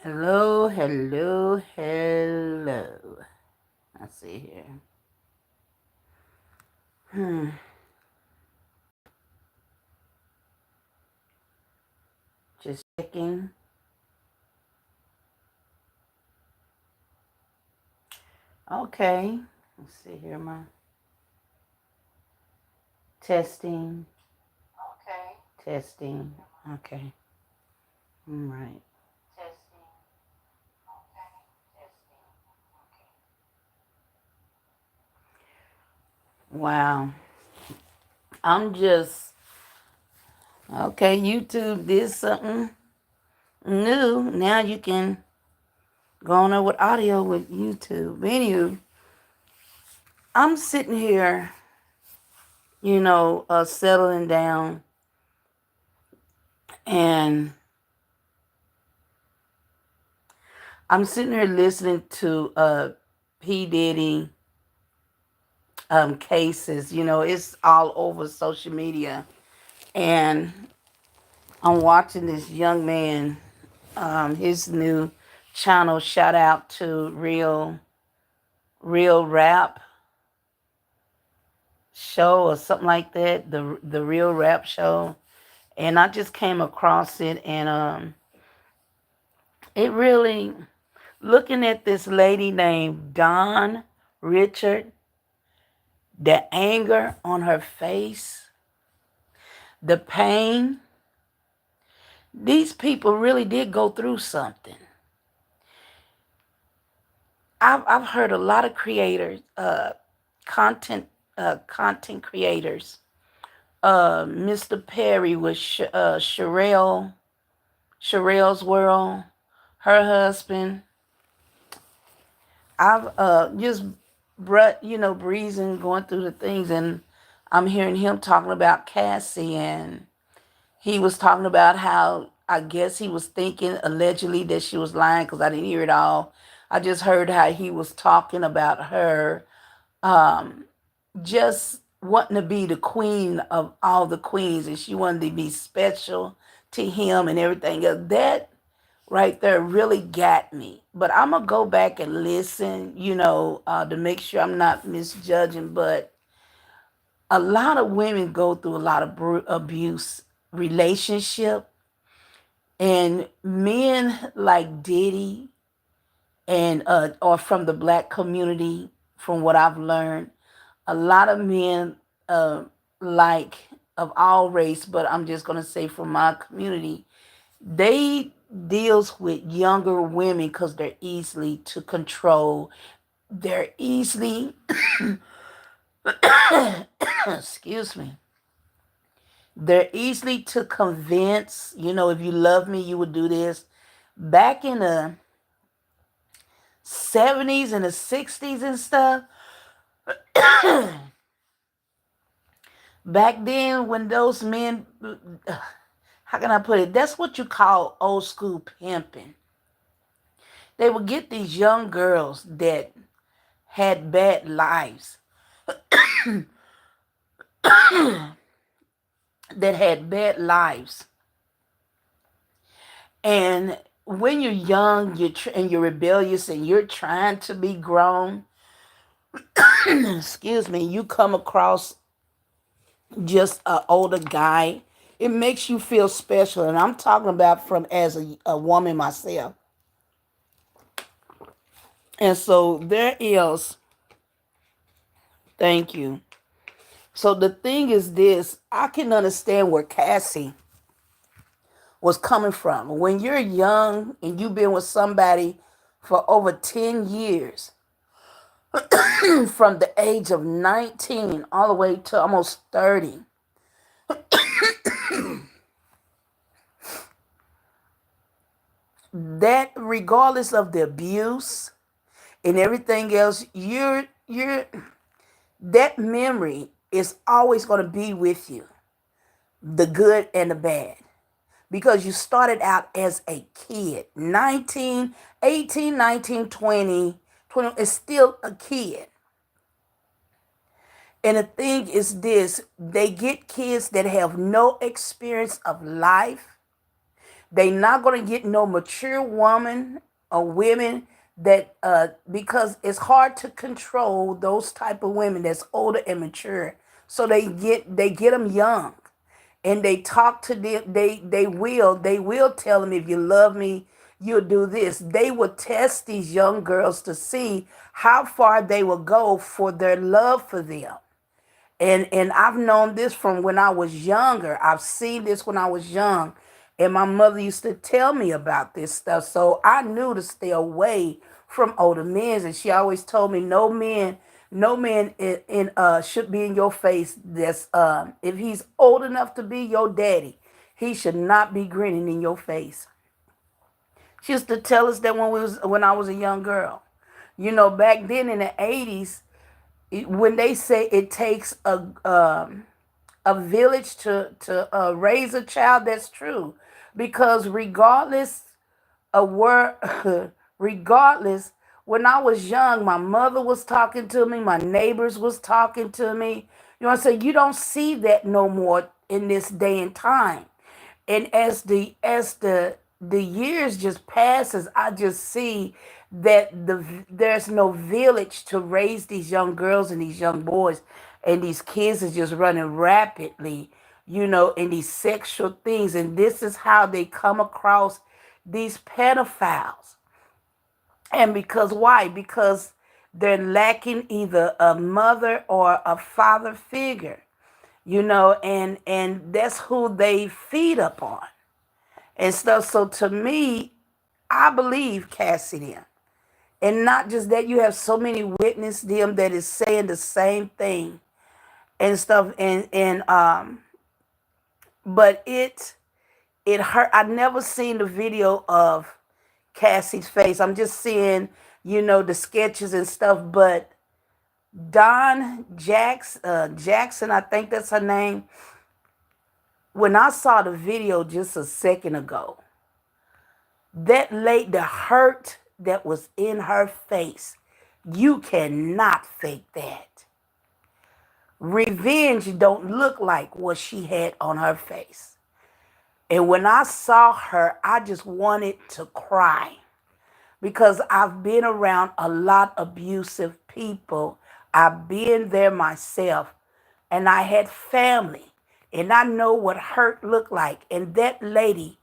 Hello, hello, hello. Let's see here. Just checking. Okay. Let's see here. My testing. Okay. Testing. Okay. All right. Testing. Okay. Testing. Okay. Wow. I'm just okay. YouTube did something new. Now you can go on there with audio with YouTube. Anywho, I'm sitting here, settling down, and I'm sitting here listening to P. Diddy cases. It's all over social media. And I'm watching this young man, his new channel, shout out to Real Rap Show or something like that, the Real Rap Show. And I just came across it, and it really, looking at this lady named Dawn Richard, the anger on her face, the pain. These people really did go through something. I've heard a lot of creators, content creators. Mr. Perry with Sherelle's World, her husband. I've just breezing, going through the things, and I'm hearing him talking about Cassie, and he was talking about how I guess he was thinking allegedly that she was lying because I didn't hear it all. I just heard how he was talking about her um, just wanting to be the queen of all the queens, and she wanted to be special to him and everything else. That right there really got me. But I'm going to go back and listen, to make sure I'm not misjudging. But a lot of women go through a lot of abuse relationship, and men like Diddy and or from the black community, from what I've learned, a lot of men like of all race, but I'm just gonna say from my community, they deals with younger women because they're easily to control. They're easily excuse me. They're easily to convince. If you love me, you would do this. Back in the 70s and the 60s and stuff, back then when those men, how can I put it? That's what you call old school pimping. They would get these young girls that had bad lives, that had bad lives. And when you're young, and you're rebellious, and you're trying to be grown, excuse me, you come across just an older guy. It makes you feel special, and I'm talking about from as a woman myself. And so there is, thank you. So the thing is this, I can understand where Cassie was coming from. When you're young and you've been with somebody for over 10 years, from the age of 19 all the way to almost 30, that regardless of the abuse and everything else, you're that memory is always going to be with you, the good and the bad, because you started out as a kid. 19, 18, 19, 20, 20 is still a kid. And the thing is this, they get kids that have no experience of life, They not gonna get no mature woman or women that because it's hard to control those type of women that's older and mature. So they get them young, and they talk to them. They will tell them, if you love me, you'll do this. They will test these young girls to see how far they will go for their love for them. And I've known this from when I was younger. I've seen this when I was young. And my mother used to tell me about this stuff. So I knew to stay away from older men. And she always told me no man should be in your face. That's if he's old enough to be your daddy, he should not be grinning in your face. She used to tell us that when I was a young girl. Back then in the 80s, when they say it takes a village to raise a child, that's true. Because regardless of where, regardless, when I was young, my mother was talking to me, my neighbors was talking to me. I say you don't see that no more in this day and time. And as the years just passes, I just see that there's no village to raise these young girls and these young boys, and these kids are just running rapidly, in these sexual things, and this is how they come across these pedophiles. And because why? Because they're lacking either a mother or a father figure, and that's who they feed upon and stuff. So to me, I believe Cassidy. And not just that, you have so many witness them that is saying the same thing and stuff. And but it hurt. I never seen the video of Cassie's face. I'm just seeing, the sketches and stuff. But Jackson, I think that's her name. When I saw the video just a second ago, the hurt that was in her face, you cannot fake that. Revenge don't look like what she had on her face. And when I saw her, I just wanted to cry because I've been around a lot of abusive people. I've been there myself, and I had family, and I know what hurt looked like. And that lady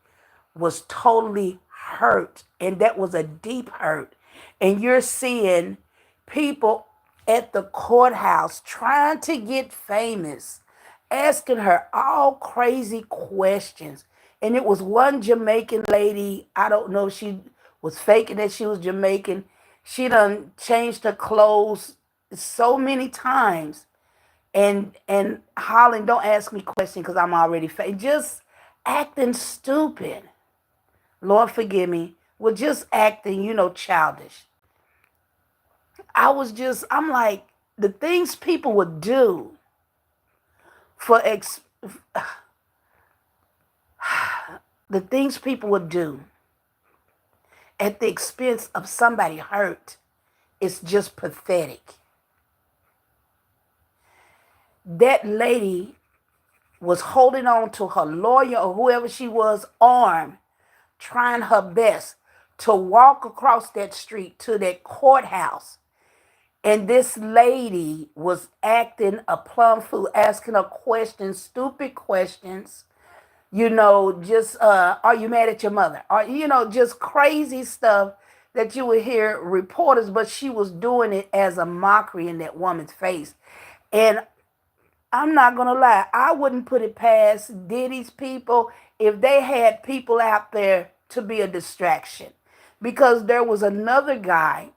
was totally hurt, and that was a deep hurt. And you're seeing people at the courthouse trying to get famous, asking her all crazy questions. And it was one Jamaican lady, I don't know if she was faking that she was Jamaican. She done changed her clothes so many times and hollering, don't ask me questions because I'm already just acting stupid. Lord forgive me, with just acting, childish. I'm like, the things people would do for the things people would do at the expense of somebody hurt is just pathetic. That lady was holding on to her lawyer or whoever she was arm, trying her best to walk across that street to that courthouse. And this lady was acting a plum fool, asking her questions, stupid questions, just, are you mad at your mother? Or, just crazy stuff that you would hear reporters, but she was doing it as a mockery in that woman's face. And I'm not going to lie, I wouldn't put it past Diddy's people if they had people out there to be a distraction. Because there was another guy,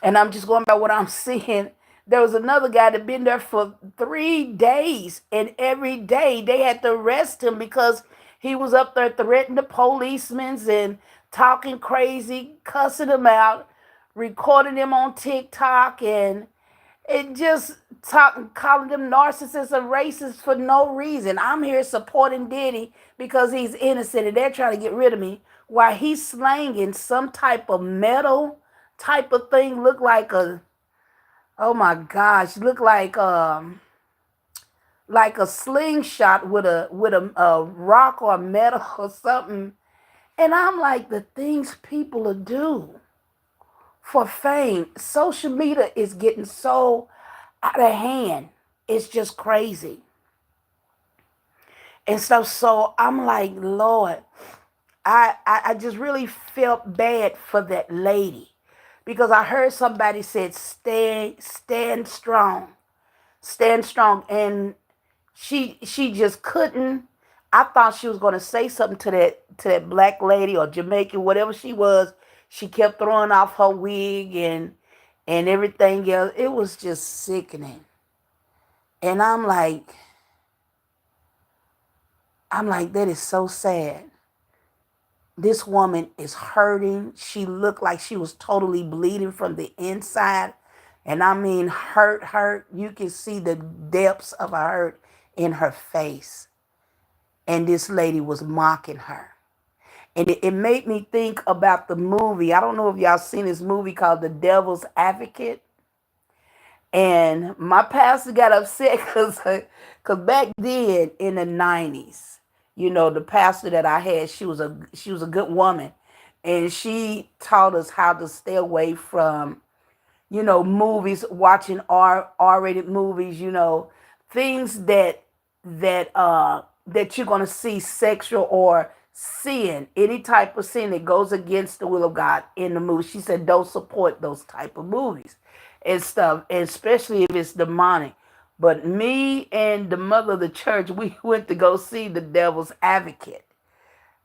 and I'm just going by what I'm seeing. There was another guy that been there for 3 days, and every day they had to arrest him because he was up there threatening the policemen and talking crazy, cussing them out, recording them on TikTok, and it just calling them narcissists and racists for no reason. I'm here supporting Diddy because he's innocent, and they're trying to get rid of me while he's slanging some type of metal type of thing. Look like a, oh my gosh, look like a slingshot with a rock or a metal or something. And I'm like, the things people will do for fame. Social media is getting so out of hand. It's just crazy and stuff. So I'm like, Lord, I just really felt bad for that lady because I heard somebody said, stand strong, stand strong. And she just couldn't. I thought she was going to say something to that black lady or Jamaican, whatever she was. She kept throwing off her wig and everything else. It was just sickening. And I'm like, that is so sad. This woman is hurting. She looked like she was totally bleeding from the inside. And I mean, hurt. You can see the depths of her hurt in her face. And this lady was mocking her. And it made me think about the movie. I don't know if y'all seen this movie called The Devil's Advocate. And my pastor got upset because back then in the 90s, the pastor that I had, she was a good woman. And she taught us how to stay away from movies, watching R-rated movies, things that you're gonna see sexual or sin, any type of sin that goes against the will of God in the movie. She said don't support those type of movies and stuff, and especially if it's demonic. But me and the mother of the church, we went to go see The Devil's Advocate.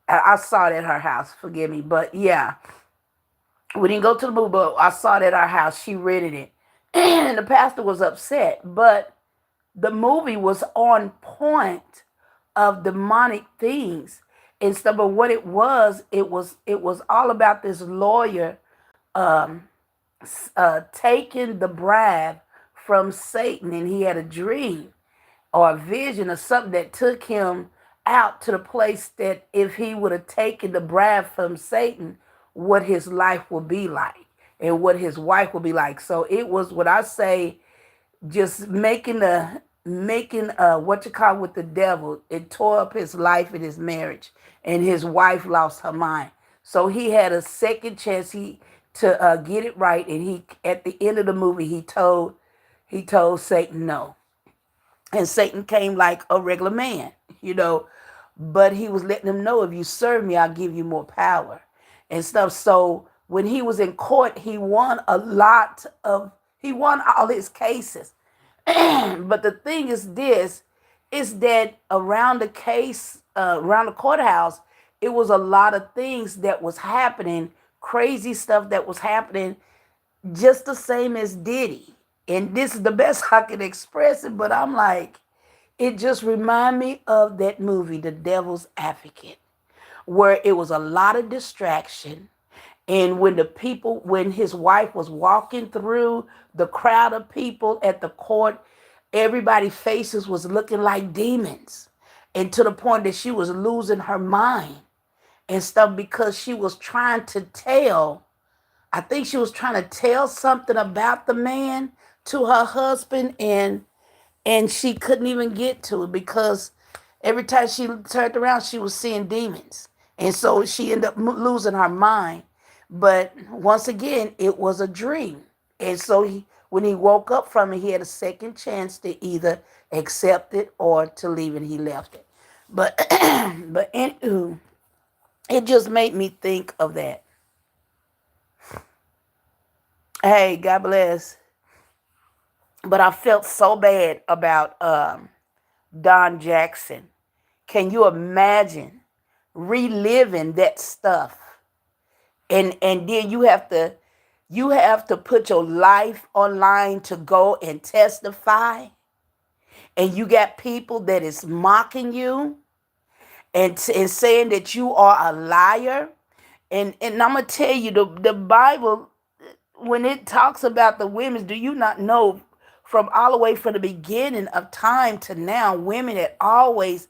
I saw it at her house, forgive me, but yeah, we didn't go to the movie, but I saw it at our house. She rented it. And the pastor was upset, but the movie was on point of demonic things and stuff. But what it was all about this lawyer um, taking the bribe from Satan, and he had a dream or a vision or something that took him out to the place that if he would have taken the bribe from Satan, what his life would be like and what his wife would be like. So it was what I say, just making what you call with the devil. It tore up his life and his marriage, and his wife lost her mind. So he had a second chance to get it right, and he at the end of the movie he told Satan no. And Satan came like a regular man, you know, but he was letting him know, if you serve me, I'll give you more power and stuff. So when he was in court, he won all his cases. But the thing is this, is that around the case, around the courthouse, it was a lot of things that was happening, crazy stuff that was happening, just the same as Diddy. And this is the best I can express it, but I'm like, it just remind me of that movie, The Devil's Advocate, where it was a lot of distraction. And when his wife was walking through the crowd of people at the court, everybody's faces was looking like demons. And to the point that she was losing her mind and stuff because I think she was trying to tell something about the man to her husband, and she couldn't even get to it because every time she turned around, she was seeing demons. And so she ended up losing her mind. But once again, it was a dream. And so when he woke up from it, he had a second chance to either accept it or to leave, and he left it. But but anywho, it just made me think of that. Hey, God bless. But I felt so bad about Don Jackson. Can you imagine reliving that stuff? And then you have to put your life online to go and testify, and you got people that is mocking you and saying that you are a liar. And I'm gonna tell you, the Bible, when it talks about the women, do you not know, from all the way from the beginning of time to now, women had always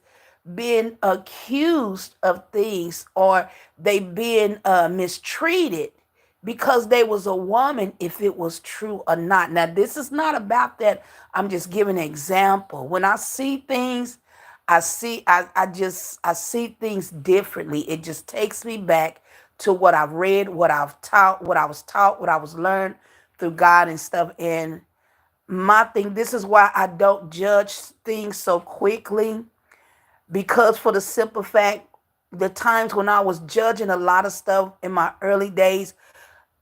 been accused of things, or they been mistreated because they was a woman, if it was true or not. Now, this is not about that. I'm just giving an example. When I see things, I see things differently. It just takes me back to what I've read, what I've taught, what I was taught, what I was learned through God and stuff. And my thing, this is why I don't judge things so quickly, because for the simple fact, the times when I was judging a lot of stuff in my early days,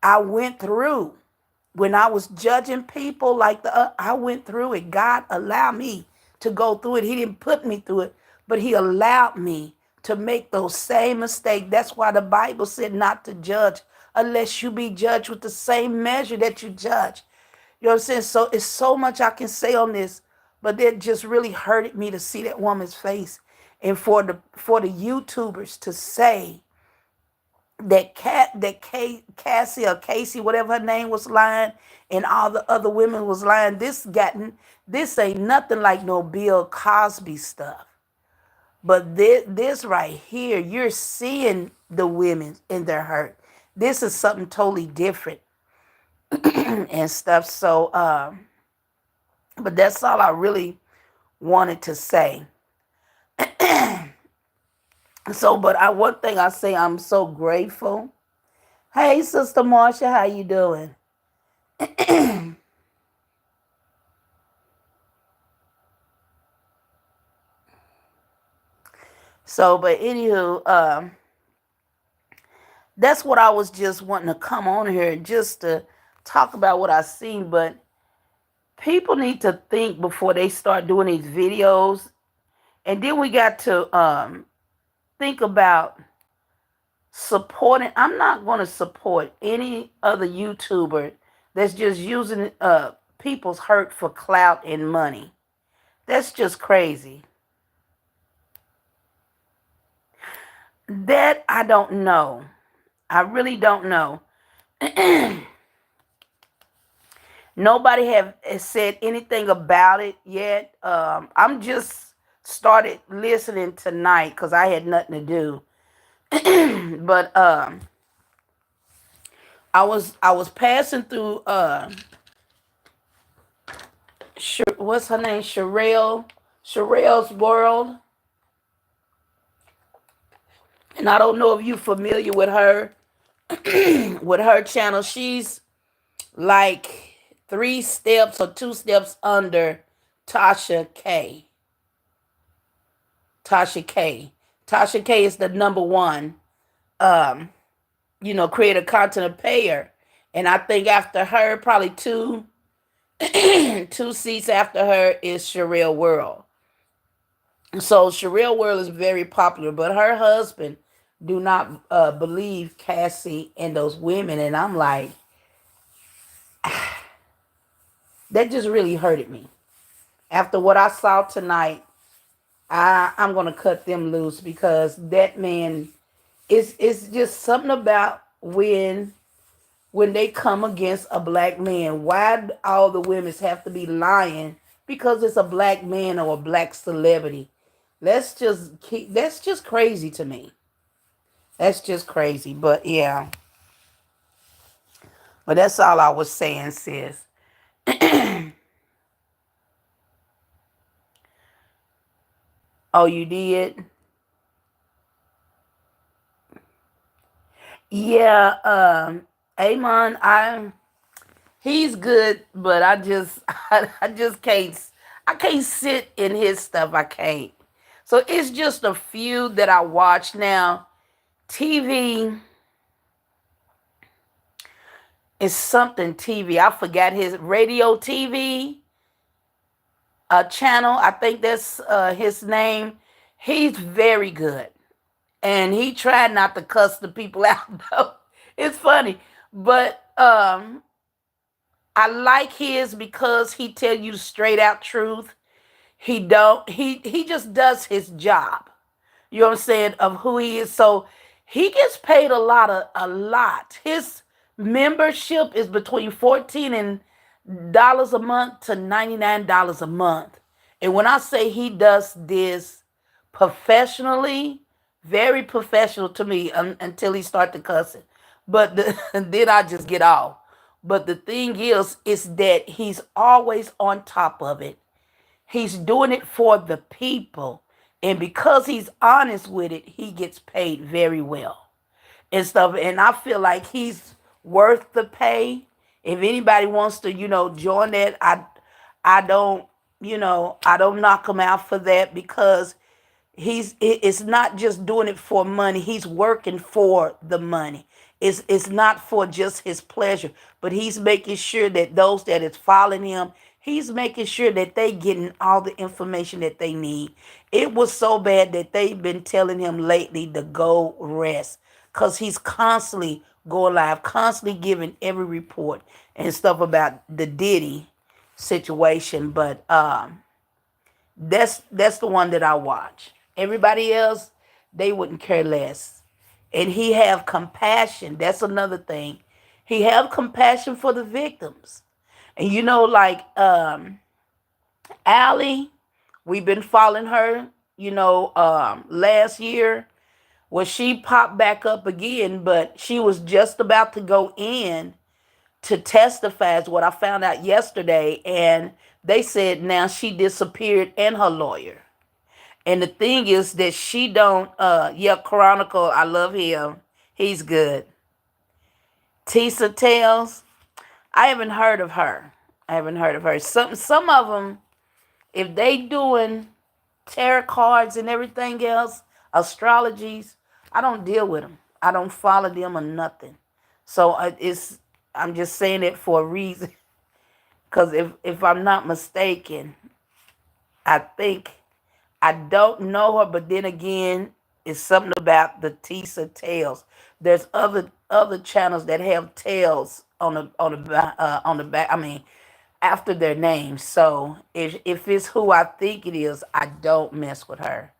I went through. When I was judging people like I went through it. God allowed me to go through it. He didn't put me through it, but he allowed me to make those same mistakes. That's why the Bible said not to judge unless you be judged with the same measure that you judge. You know what I'm saying? So it's so much I can say on this, but it just really hurted me to see that woman's face. And for the YouTubers to say Cassie or Casey, whatever her name, was lying, and all the other women was lying. This ain't nothing like no Bill Cosby stuff. But this right here, you're seeing the women in their hurt. This is something totally different and stuff. So, but that's all I really wanted to say. So, but one thing I say, I'm so grateful. Hey, Sister Marsha, how you doing? So, but anywho, that's what I was just wanting to come on here just to talk about what I seen. But people need to think before they start doing these videos, and then we got to think about supporting. I'm not going to support any other YouTuber that's just using people's hurt for clout and money. That's just crazy. That I don't know. I really don't know. Nobody have said anything about it yet. I'm just started listening tonight because I had nothing to do. But I was passing through what's her name, Sherelle's world, and I don't know if you familiar with her with her channel. She's like 3 steps or 2 steps under Tasha K. Tasha K. Tasha K is the number one, creator content payer. And I think after her, probably two two seats after her is Sherelle World. So Sherelle World is very popular, but her husband do not believe Cassie and those women. And I'm like, that just really hurted me. After what I saw tonight, I'm gonna cut them loose because that man it's just something about when they come against a black man. Why all the women have to be lying because it's a black man or a black celebrity? That's just crazy to me. That's just crazy. But yeah. But that's all I was saying, sis. Oh, you did? Yeah, Amon, he's good, but I just can't sit in his stuff. I can't. So it's just a few that I watch now. TV is something TV. I forgot his radio TV channel. I think that's his name. He's very good. And he tried not to cuss the people out though. It's funny. But I like his because he tell you the straight out truth. He just does his job. You know what I'm saying, of who he is. So he gets paid a lot. His membership is between 14 and dollars a month to $99 a month. And when I say he does this professionally, very professional to me until he start to cussing. But then I just get off. But the thing is that he's always on top of it. He's doing it for the people. And because he's honest with it, he gets paid very well and stuff. And I feel like he's worth the pay. If anybody wants to, join that, I don't, I don't knock him out for that because it's not just doing it for money. He's working for the money. It's not for just his pleasure, but he's making sure that those that is following him, he's making sure that they getting all the information that they need. It was so bad that they've been telling him lately to go rest because he's constantly going live, constantly giving every report and stuff about the Diddy situation. But that's the one that I watch. Everybody else, they wouldn't care less. And he have compassion. That's another thing. He have compassion for the victims. And like Allie, we've been following her, last year. Well, she popped back up again, but she was just about to go in to testify is what I found out yesterday. And they said now she disappeared and her lawyer. And the thing is that she don't yeah, Chronicle, I love him. He's good. Tisa Tales, I haven't heard of her. I haven't heard of her. Some of them, if they doing tarot cards and everything else, astrologies, I don't deal with them. I don't follow them or nothing. So I'm just saying it for a reason. Because if I'm not mistaken, I think I don't know her, but then again, it's something about the Tisa Tales. There's other channels that have tails on the back. I mean, after their names. So if it's who I think it is, I don't mess with her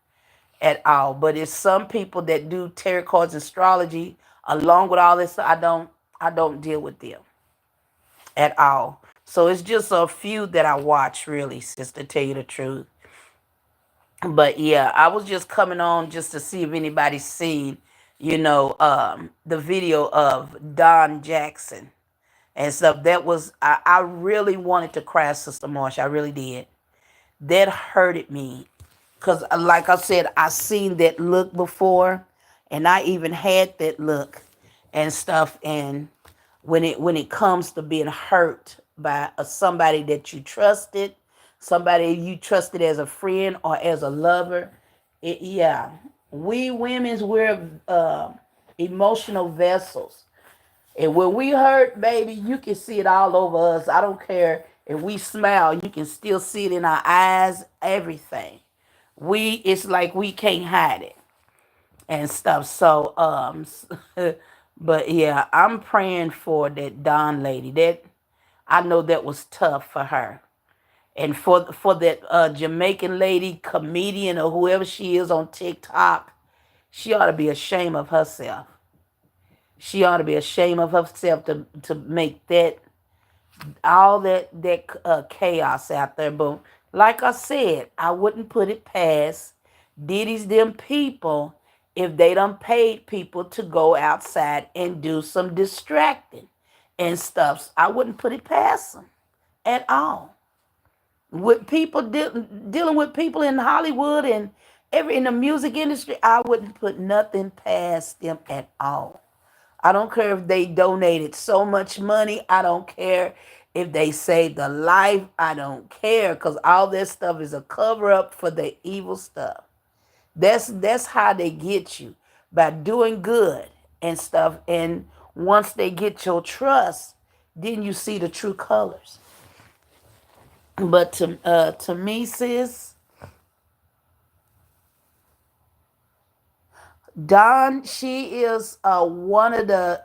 at all. But it's some people that do tarot cards, astrology, along with all this. I don't deal with them at all. So it's just a few that I watch, really, sis, to tell you the truth. But yeah, I was just coming on just to see if anybody's seen, the video of Don Jackson and stuff. That was I really wanted to cry, Sister Marsh. I really did. That hurted me because, like I said, I seen that look before, and I even had that look and stuff. And when it comes to being hurt by somebody that you trusted, somebody you trusted as a friend or as a lover, yeah, we women's we're emotional vessels. And when we hurt, baby, you can see it all over us. I don't care if we smile, you can still see it in our eyes, everything. It's like we can't hide it and stuff. So, but yeah, I'm praying for that Don lady. That I know that was tough for her. And for that Jamaican lady, comedian, or whoever she is on TikTok, she ought to be ashamed of herself. She ought to be ashamed of herself to make that all that chaos out there. But like I said, I wouldn't put it past Diddy's them people if they done paid people to go outside and do some distracting and stuff. I wouldn't put it past them at all. With people dealing with people in Hollywood and every in the music industry, I wouldn't put nothing past them at all. I don't care if they donated so much money. I don't care if they saved a life. I don't care because all this stuff is a cover up for the evil stuff. That's how they get you by doing good and stuff. And once they get your trust, then you see the true colors. But to me, sis, Dawn, she is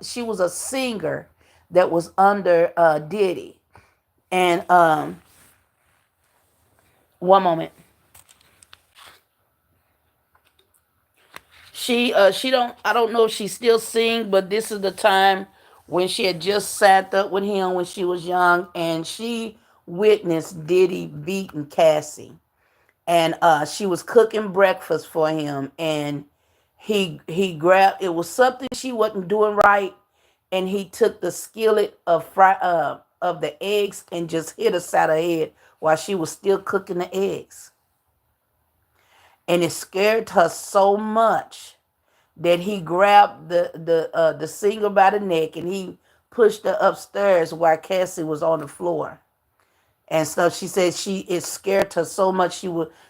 she was a singer that was under Diddy. And one moment. She don't I don't know if she still sing, but this is the time when she had just sat up with him when she was young, and she witnessed Diddy beating Cassie. And she was cooking breakfast for him, and he grabbed, it was something she wasn't doing right. and he took the skillet of the eggs and just hit her side of her head while she was still cooking the eggs. And it scared her so much that he grabbed the singer by the neck and he pushed her upstairs while Cassie was on the floor and stuff. She said it scared her so much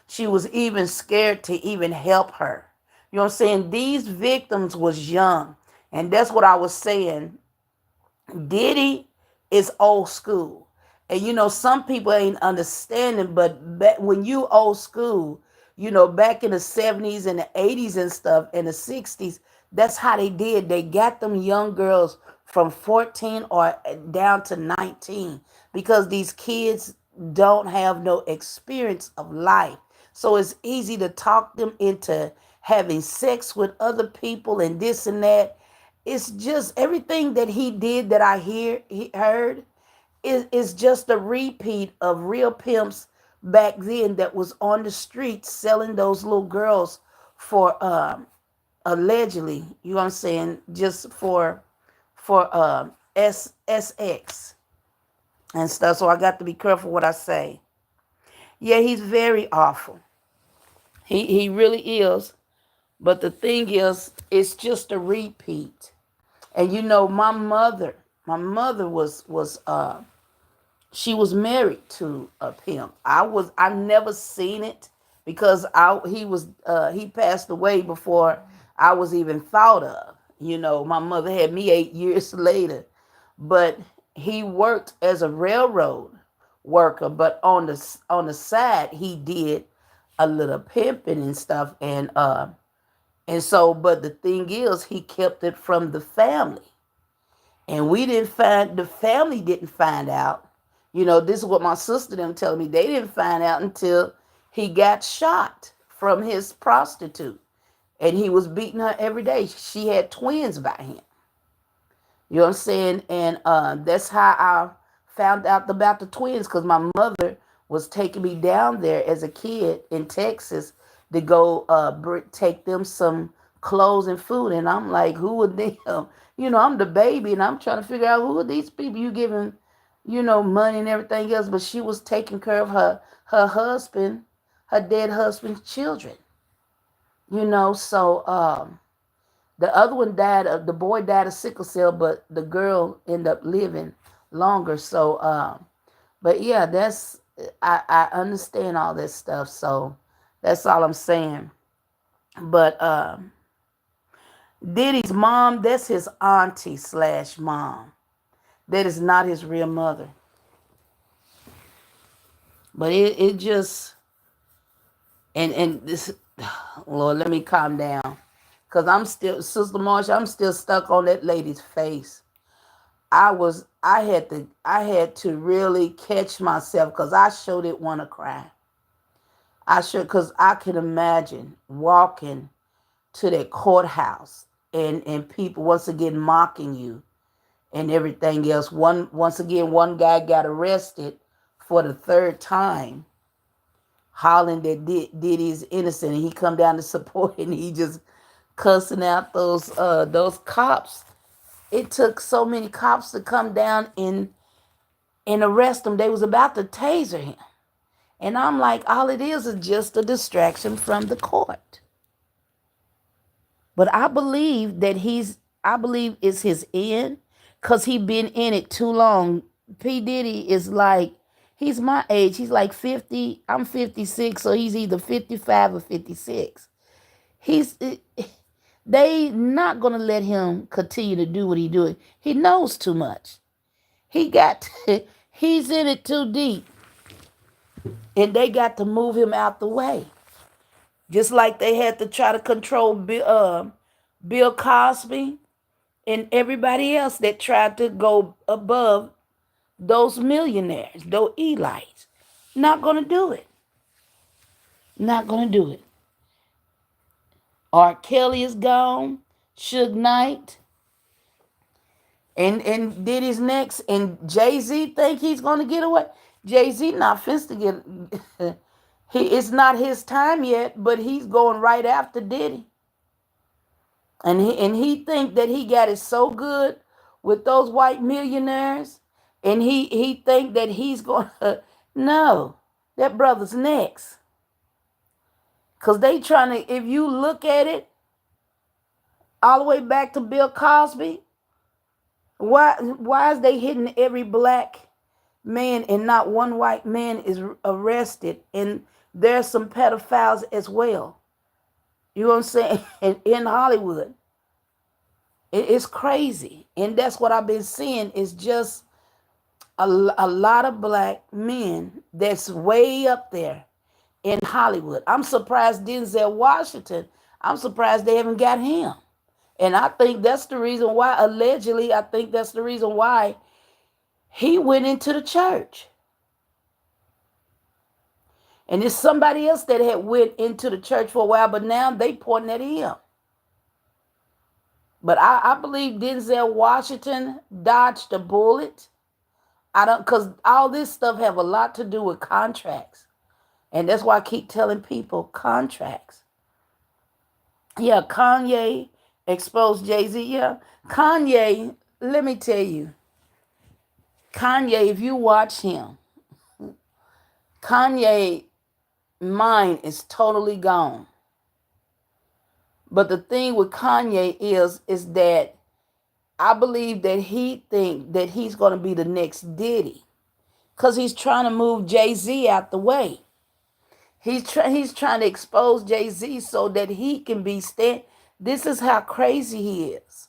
she was even scared to even help her. You know what I'm saying? These victims was young, and that's what I was saying. Diddy is old school. And some people ain't understanding, but when you old school, back in the 70s and the 80s and stuff, and the 60s, that's how they did. They got them young girls from 14 or down to 19 because these kids don't have no experience of life. So it's easy to talk them into having sex with other people and this and that. It's just everything that he did that he heard is just a repeat of real pimps back then that was on the streets selling those little girls for allegedly, you know what I'm saying, just for SX and stuff. So I got to be careful what I say. Yeah, he's very awful. He really is. But the thing is, it's just a repeat. And my mother was she was married to a pimp. I never seen it because he passed away before I was even thought of. My mother had me 8 years later, but he worked as a railroad worker, but on the side he did a little pimping and stuff, and so, but the thing is, he kept it from the family. And the family didn't find out. This is what my sister them telling me. They didn't find out until he got shot from his prostitute. And he was beating her every day. She had twins by him. You know what I'm saying? And that's how I found out about the twins, because my mother was taking me down there as a kid in Texas to go take them some clothes and food. And I'm like, who are them? I'm the baby and I'm trying to figure out who are these people you giving, money and everything else. But she was taking care of her husband, her dead husband's children. So the other one the boy died of sickle cell, but the girl ended up living longer. So, but yeah, I understand all this stuff. So that's all I'm saying. But Diddy's mom, that's his auntie slash mom. That is not his real mother. But it just, and this, Lord, let me calm down. Because Sister Marsha, I'm still stuck on that lady's face. I had to really catch myself because I sure did want to cry. Because I can imagine walking to that courthouse and people once again mocking you and everything else. Once again, one guy got arrested for the third time, hollering that Diddy is innocent, and he come down to support, and he just cussing out those cops. It took so many cops to come down and arrest him. They was about to taser him. And I'm like, all it is just a distraction from the court. But I believe it's his end because he been in it too long. P. Diddy is like, he's my age. He's like 50. I'm 56, so he's either 55 or 56. They not going to let him continue to do what he doing. He knows too much. He's in it too deep. And they got to move him out the way. Just like they had to try to control Bill Cosby and everybody else that tried to go above those millionaires, those elites. Not going to do it. Not going to do it. R. Kelly is gone. Suge Knight. And Diddy's next. And Jay-Z think he's going to get away. Jay-Z not finna to get... It's not his time yet, but he's going right after Diddy. And he think that he got it so good with those white millionaires, and he think that he's going to, no, that brother's next. Because they trying to, if you look at it, all the way back to Bill Cosby, why is they hitting every black man and not one white man is arrested? And there's some pedophiles as well. You know what I'm saying? In Hollywood. It's crazy. And that's what I've been seeing is just a lot of black men that's way up there in Hollywood. I'm surprised Denzel Washington, I'm surprised they haven't got him. And I think that's the reason why, allegedly, I think that's the reason why he went into the church. And it's somebody else that had went into the church for a while, but now they pointing at him. But I believe Denzel Washington dodged a bullet. I don't, because all this stuff have a lot to do with contracts. And that's why I keep telling people contracts. Yeah, Kanye exposed Jay-Z. Yeah, Kanye, let me tell you, Kanye, if you watch him, Kanye mind is totally gone. But the thing with Kanye is that I believe that he think that he's going to be the next Diddy, because he's trying to move Jay-Z out the way. He's trying to expose Jay-Z so that he can be stand. This is how crazy he is.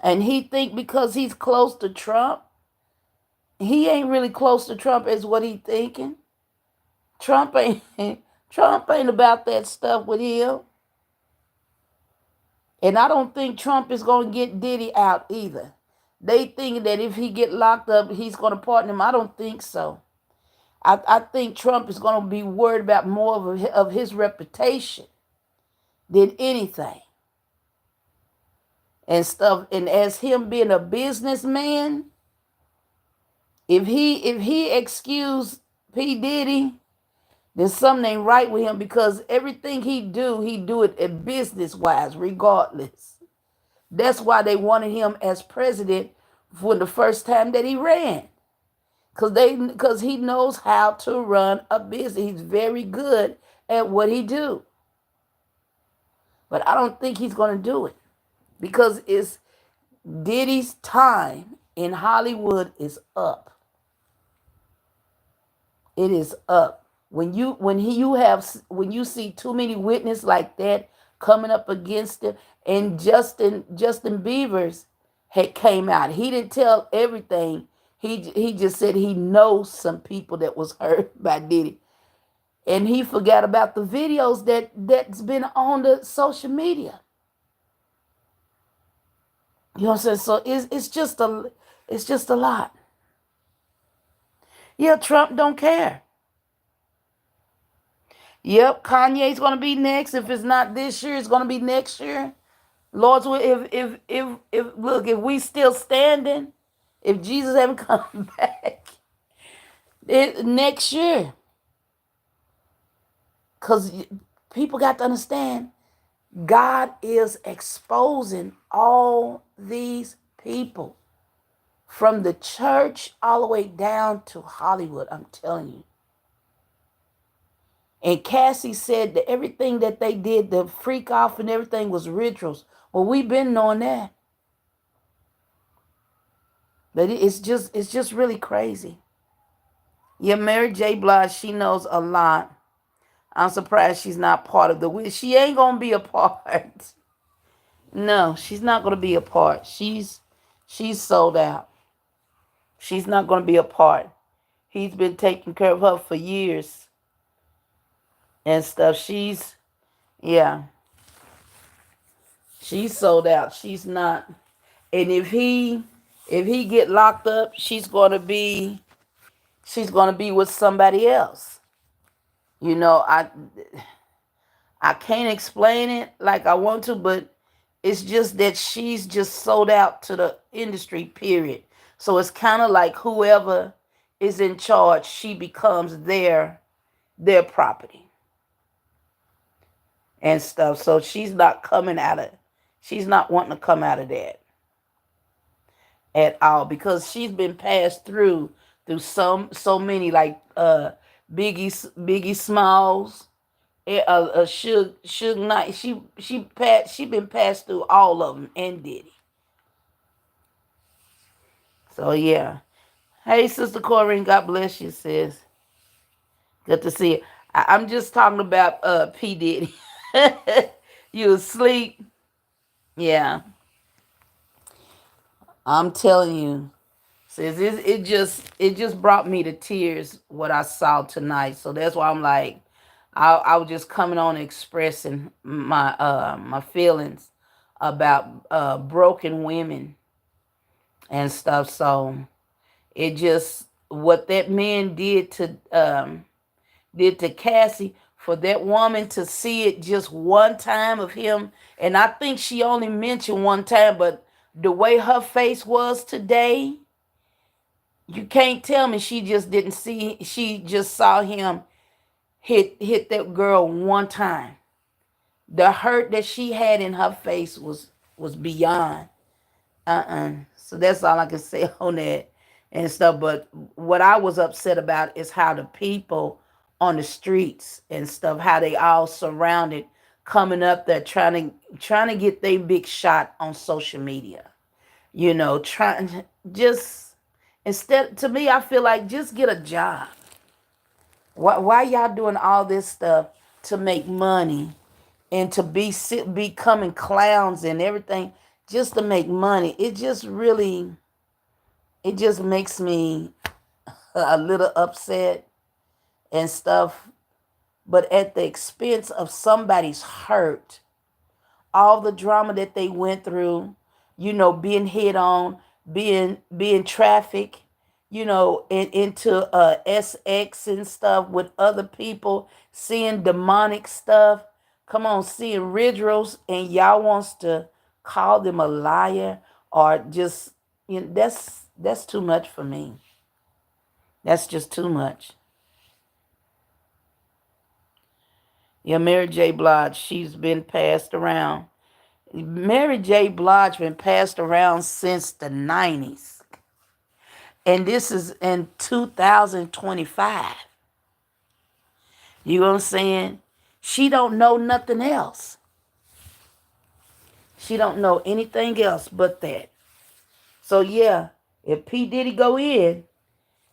And he think because he's close to Trump, he ain't really close to Trump as what he thinking. Trump ain't Trump ain't about that stuff with him. And I don't think Trump is going to get Diddy out either. They think that if he get locked up, he's going to pardon him. I don't think so. I think Trump is going to be worried about more of his reputation than anything and stuff. And as him being a businessman, if he excuse P. Diddy, then something ain't right with him, because everything he do it business wise, regardless. That's why they wanted him as president for the first time that he ran. Because he knows how to run a business. He's very good at what he do. But I don't think he's going to do it, because it's Diddy's time in Hollywood is up. It is up. When you see too many witnesses like that coming up against him, and Justin Bieber's had came out. He didn't tell everything. He just said he knows some people that was hurt by Diddy. And he forgot about the videos that's been on the social media. You know what I'm saying? So it's just a lot. Yeah, Trump don't care. Yep, Kanye's gonna be next. If it's not this year, it's gonna be next year. Lord's will. If look, if we still standing, if Jesus haven't come back, next year. Because people got to understand, God is exposing all these people from the church all the way down to Hollywood. I'm telling you. And Cassie said that everything that they did, the freak off and everything, was rituals. Well, we've been knowing that. But it's just really crazy. Yeah, Mary J. Blige, she knows a lot. I'm surprised she's not part of the. She ain't gonna be a part. No, she's not gonna be a part. She's sold out. She's not gonna be a part. He's been taking care of her for years and stuff. Yeah, she's sold out. She's not. And if he get locked up, she's gonna be with somebody else. You know, I can't explain it like I want to, but it's just that she's just sold out to the industry, period. So it's kind of like whoever is in charge, she becomes their property and stuff. So she's not wanting to come out of that. at all, because she's been passed through so many, like Biggie Smalls, Suge Knight. She been passed through all of them, and Diddy. So yeah. Hey, Sister Corinne, God bless you, sis. Good to see you. I'm just talking about P Diddy. You asleep? Yeah, I'm telling you. Says it just brought me to tears what I saw tonight. So that's why I'm like, I was just coming on expressing my feelings about broken women and stuff. So it just, what that man did to Cassie, for that woman to see it just one time of him, and I think she only mentioned one time, but the way her face was today, you can't tell me she just didn't see. She just saw him hit that girl one time. The hurt that she had in her face was beyond. So that's all I can say on that and stuff. But what I was upset about is how the people on the streets and stuff, how they all surrounded, coming up there trying to get their big shot on social media. Trying, just, instead, to me, I feel like, just get a job. Why y'all doing all this stuff to make money and to becoming clowns and everything, just to make money? It just makes me a little upset and stuff, but at the expense of somebody's hurt, all the drama that they went through, being hit on, being trafficked, into SX and stuff with other people, seeing demonic stuff. Come on, seeing rituals, and y'all wants to call them a liar, or just, that's too much for me. That's just too much. Yeah, Mary J. Blige, she's been passed around. Mary J. Blige been passed around since the 90s. And this is in 2025. You know what I'm saying? She don't know nothing else. She don't know anything else but that. So yeah, if P. Diddy go in,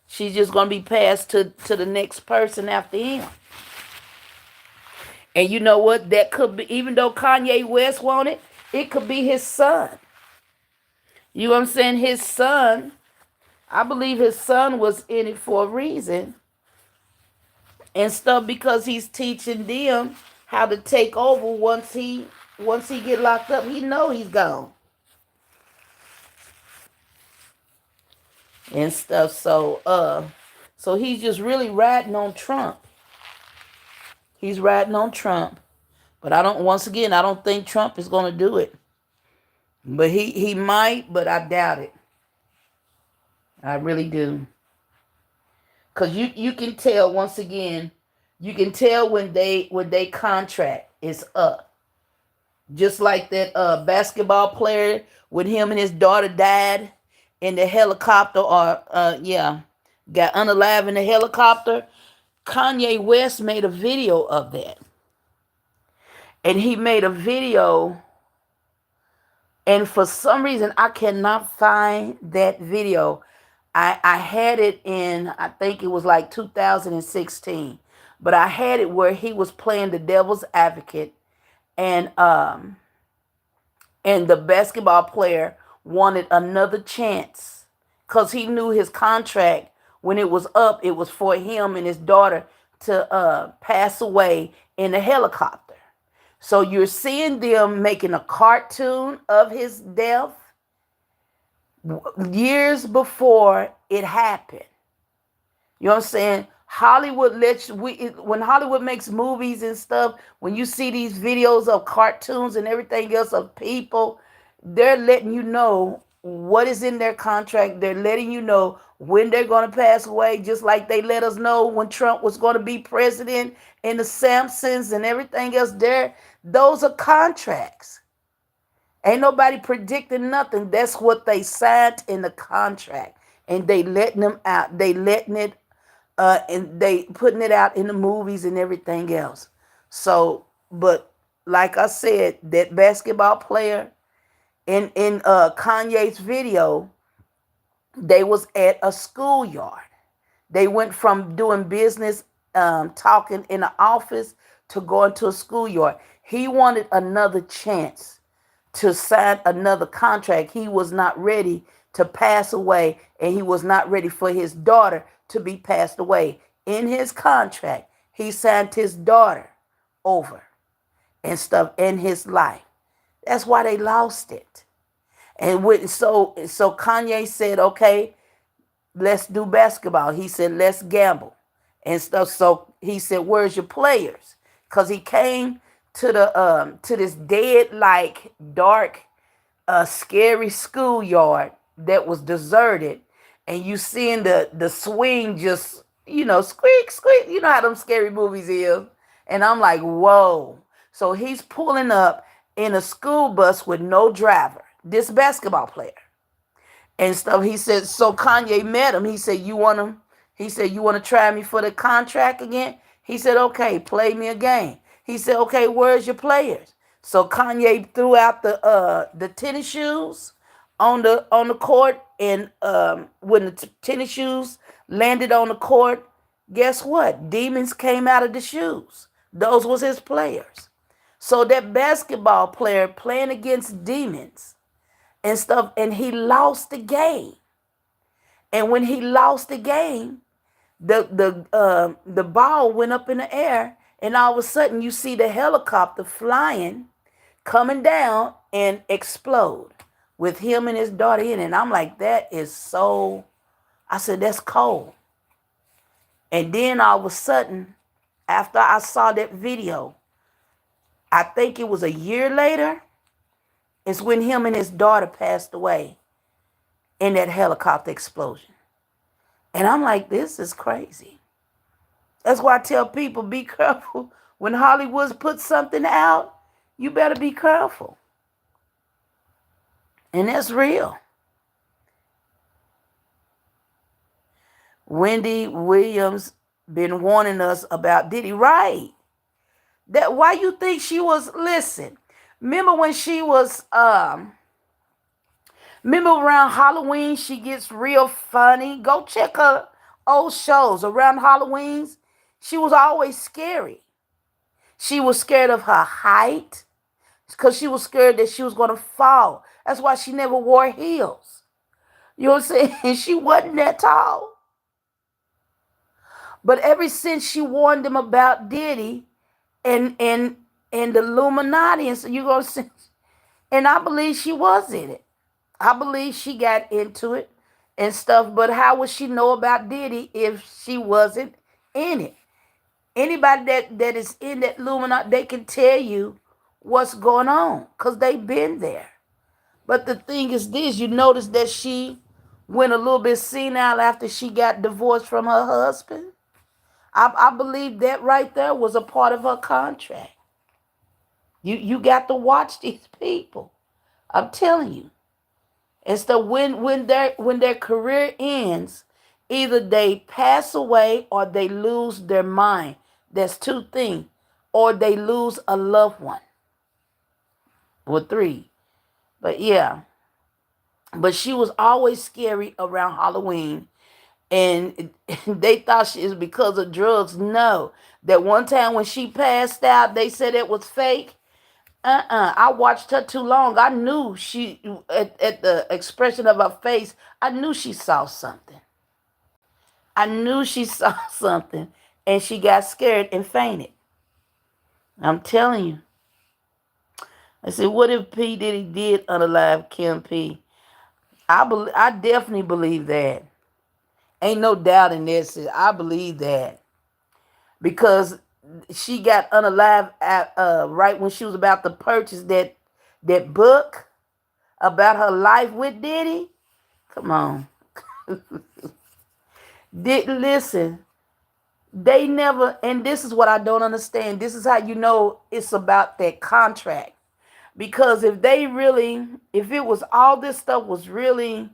she's just gonna be passed to the next person after him. And you know what? That could be, even though Kanye West wanted, it could be his son. You know what I'm saying? His son, I believe his son was in it for a reason and stuff, because he's teaching them how to take over once he get locked up. He know he's gone and stuff. So he's just really riding on Trump. He's riding on Trump. But I don't think Trump is going to do it. But he might, but I doubt it. I really do. Cause you can tell, once again, you can tell when they contract is up. Just like that basketball player, when him and his daughter died in the helicopter, or got unalive in the helicopter. Kanye West made a video of that. And he made a video, and for some reason I cannot find that video. I had it in, I think it was like 2016, but I had it where he was playing the devil's advocate, and the basketball player wanted another chance, because he knew his contract, when it was up, it was for him and his daughter to pass away in a helicopter. So you're seeing them making a cartoon of his death years before it happened. You know what I'm saying? Hollywood when Hollywood makes movies and stuff, when you see these videos of cartoons and everything else of people, they're letting you know what is in their contract. They're letting you know when they're going to pass away, just like they let us know when Trump was going to be president, and the Simpsons and everything else. Those are contracts. Ain't nobody predicting nothing. That's what they signed in the contract. And they letting them out. They letting it and they putting it out in the movies and everything else. So, but like I said, that basketball player in Kanye's video, they was at a schoolyard. They went from doing business, talking in the office to going to a schoolyard. He wanted another chance to sign another contract. He was not ready to pass away, and he was not ready for his daughter to be passed away. In his contract, he signed his daughter over and stuff in his life. That's why they lost it. And so Kanye said, okay, let's do basketball. He said, let's gamble and stuff. So he said, where's your players? Because he came to this dead, like, dark, scary schoolyard that was deserted, and you seeing the swing just, squeak squeak. You know how them scary movies is. And I'm like, whoa. So he's pulling up in a school bus with no driver, this basketball player and stuff. He said, so Kanye met him. He said, you want him? He said, you want to try me for the contract again? He said, okay, play me a game. He said, okay, where's your players? So Kanye threw out the tennis shoes on the court, and when the tennis shoes landed on the court, guess what? Demons came out of the shoes. Those was his players. So that basketball player playing against demons and stuff, and he lost the game. And when he lost the game, the ball went up in the air, and all of a sudden you see the helicopter flying, coming down and explode with him and his daughter in it. And I'm like, that is so. I said, that's cold. And then all of a sudden, after I saw that video, I think it was a year later, it's when him and his daughter passed away in that helicopter explosion. And I'm like, this is crazy. That's why I tell people, be careful. When Hollywood puts something out, you better be careful. And that's real. Wendy Williams been warning us about Diddy. Right. That why you think she was, listen, remember when she was remember around Halloween, she gets real funny. Go check her old shows around Halloween's. She was always scary. She was scared of her height because she was scared that she was going to fall. That's why she never wore heels. You know what I'm saying? She wasn't that tall. But ever since she warned them about Diddy and the Illuminati, and so you gonna see, and I believe she was in it. I believe she got into it and stuff. But how would she know about Diddy if she wasn't in it? Anybody that is in that Illuminati, they can tell you what's going on because they've been there. But the thing is this, you notice that she went a little bit senile after she got divorced from her husband. I believe that right there was a part of her contract. You got to watch these people. I'm telling you. And so when their career ends, either they pass away or they lose their mind. That's two things. Or they lose a loved one. Or three. But yeah. But she was always scary around Halloween. And they thought she was because of drugs. No. That one time when she passed out, they said it was fake. I watched her too long. I knew she, at the expression of her face, I knew she saw something. I knew she saw something. And she got scared and fainted. I'm telling you. I said, what if P. Diddy did unalive Kim P? I definitely believe that. Ain't no doubt in this. I believe that. Because she got unalive right when she was about to purchase that book about her life with Diddy. Come on. Listen, they never, and this is what I don't understand. This is how you know it's about that contract. Because if it was all this stuff was really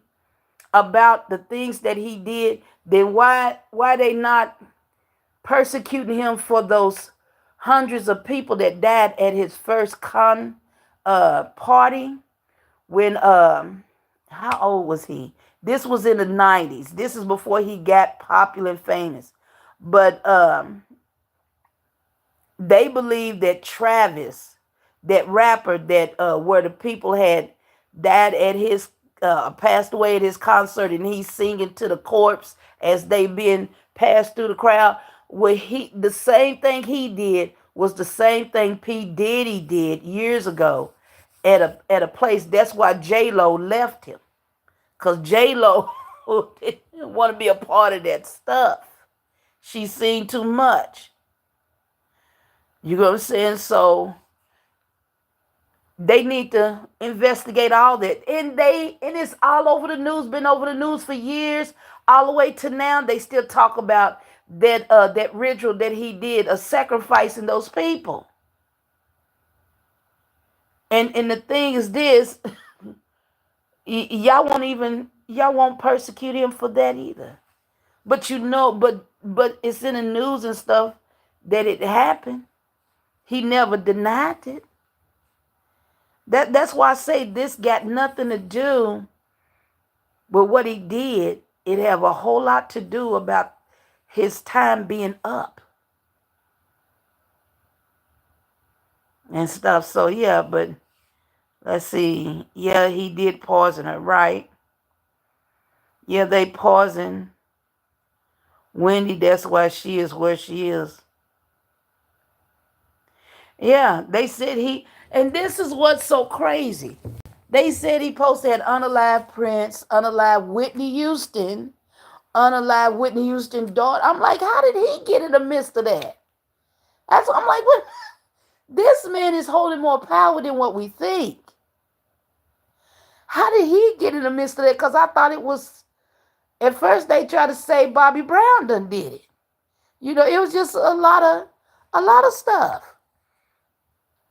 about the things that he did, then why they not persecuting him for those hundreds of people that died at his first party when how old was he? This was in the 90s. This is before he got popular and famous. But they believe that Travis, that rapper that where the people had died at his passed away at his concert, and he's singing to the corpse as they been passed through the crowd. Well, the same thing he did was the same thing P. Diddy did years ago at a place. That's why J Lo left him, cause J Lo didn't want to be a part of that stuff. She seen too much. You know what I'm saying? So they need to investigate all that. And it's all over the news, been over the news for years, all the way to now. They still talk about that ritual that he did of sacrificing those people. And the thing is this, y'all won't persecute him for that either. But but it's in the news and stuff that it happened. He never denied it. That's why I say this got nothing to do with what he did. It have a whole lot to do about his time being up and stuff. So yeah, but let's see. Yeah, he did poison her, right? Yeah, they poisoned Wendy. That's why she is where she is. Yeah, they said and this is what's so crazy. They said he posted had unalive Prince, unalive Whitney Houston, unalive Whitney Houston's daughter. I'm like, how did he get in the midst of that? That's what I'm like, what? This man is holding more power than what we think. How did he get in the midst of that? Because I thought it was, at first they tried to say Bobby Brown done did it. You know, it was just a lot of stuff.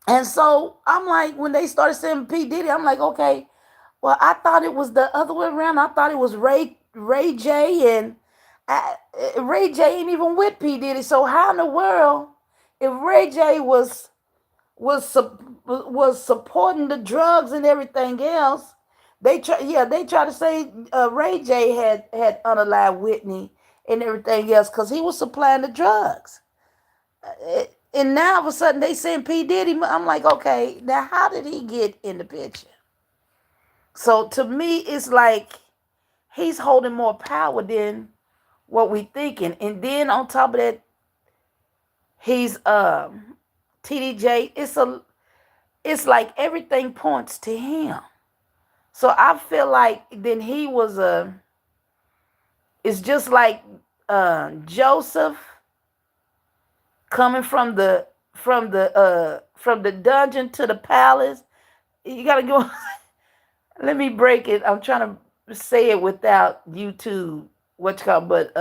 And so I'm like, when they started saying P. Diddy, I'm like, okay, well, I thought it was the other way around. I thought it was Ray J, and Ray J ain't even with P. Diddy. So how in the world, if Ray J was supporting the drugs and everything else, they try to say Ray J had unalive Whitney and everything else because he was supplying the drugs. And now all of a sudden they saying P. Diddy. I'm like, okay, now how did he get in the picture? So to me, it's like he's holding more power than what we thinking. And then on top of that, he's TDJ. It's like everything points to him. So I feel like then he was it's just like Joseph coming from the dungeon to the palace. You gotta go. Let me break it. I'm trying to say it without YouTube. What you call? But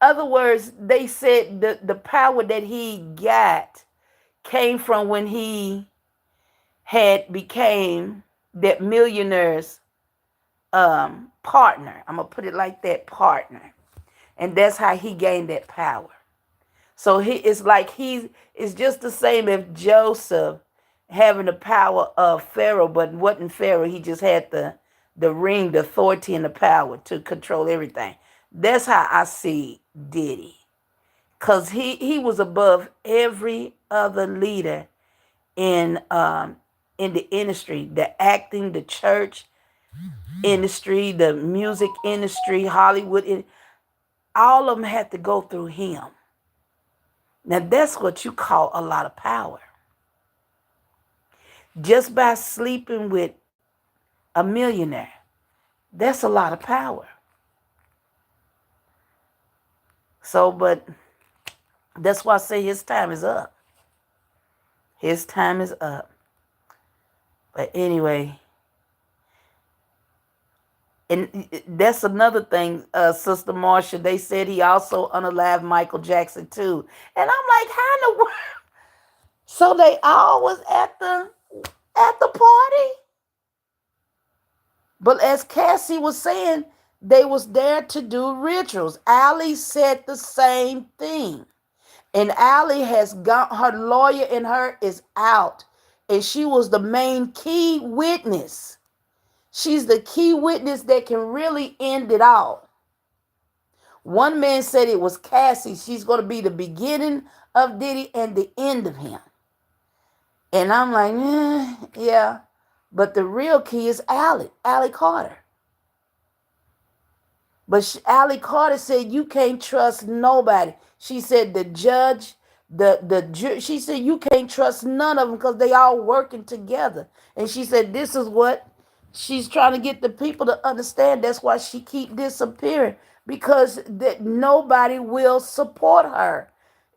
other words, they said the power that he got came from when he had became that millionaire's partner. I'm gonna put it like that, partner, and that's how he gained that power. So it's like it's just the same if Joseph having the power of Pharaoh, but wasn't Pharaoh. He just had the ring, the authority, and the power to control everything. That's how I see Diddy, cause he was above every other leader in the industry, the acting, the church industry, the music industry, Hollywood. All of them had to go through him. Now that's what you call a lot of power. Just by sleeping with a millionaire, that's a lot of power. So, but that's why I say his time is up. His time is up. But anyway, and that's another thing, Sister Marcia. They said he also unalived Michael Jackson too. And I'm like, how in the world? So they all was at at the party. But as Cassie was saying, they was there to do rituals. Allie said the same thing. And Allie has got her lawyer and her is out. And she was the main key witness. She's the key witness that can really end it all. One man said it was Cassie. She's going to be the beginning of Diddy and the end of him. And I'm like, yeah. But the real key is Allie Carter. But Allie Carter said you can't trust nobody. She said the judge, she said you can't trust none of them because they all working together. And she said this is what she's trying to get the people to understand. That's why she keep disappearing, because that nobody will support her.